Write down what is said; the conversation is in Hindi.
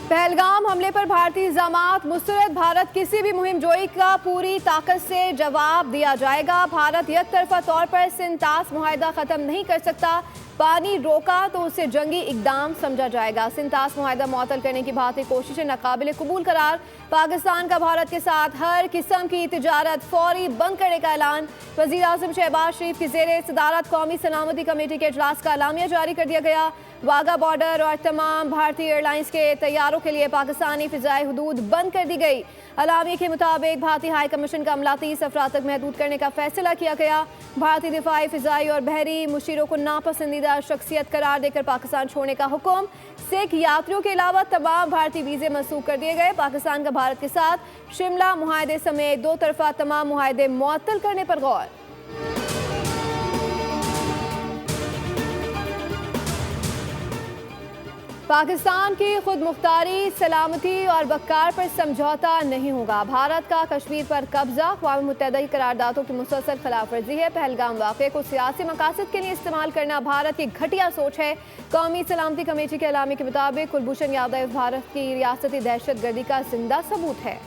पहलगाम हमले पर भारतीय इल्जामात मुस्तरद। भारत किसी भी मुहिम जोई का पूरी ताकत से जवाब दिया जाएगा। भारत यकतरफा तौर पर सिंतास मुआहदा खत्म नहीं कर सकता। पानी रोका तो उसे जंगी इकदाम समझा जाएगा। सिंतास मुआहदा मुअत्तल करने की भारतीय कोशिशें नाकाबिल कबूल करार। पाकिस्तान का भारत के साथ हर किस्म की तिजारत फौरी बंद करने का ऐलान। वज़ीर आज़म शहबाज शरीफ की ज़ेरे सदारत कौमी सलामती कमेटी के इजलास का एलामिया जारी कर दिया गया। वाघा बॉर्डर और तमाम भारतीय एयरलाइंस के तैयारों के लिए पाकिस्तानी फ़िज़ाई हुदूद बंद कर दी गई। एलामिया के मुताबिक भारतीय हाई कमीशन का अमला 30 अफराद तक महदूद करने का फैसला किया गया। भारतीय दिफाई फ़िज़ाई और बहरी मुशीरों को नापसंदीदा शख्सियत करार देकर पाकिस्तान छोड़ने का हुक्म। सिख यात्रियों के अलावा तमाम भारतीय वीज़े मनसूख कर दिए गए। पाकिस्तान का भारत के साथ शिमला मुआहदे समेत दो तरफा तमाम मुआहदे मुअत्तल करने पर गौर। पाकिस्तान की खुद मुख्तारी, सलामती और वक़ार पर समझौता नहीं होगा। भारत का कश्मीर पर कब्जा अक़वाम मुत्तहिदा की करारदादों की मुसलसल खिलाफ वर्जी है। पहलगाम वाक़े को सियासी मकासद के लिए इस्तेमाल करना भारत की घटिया सोच है। कौमी सलामती कमेटी के एलामे के मुताबिक कुलभूषण यादव भारत की रियासती दहशत गर्दी का जिंदा सबूत है।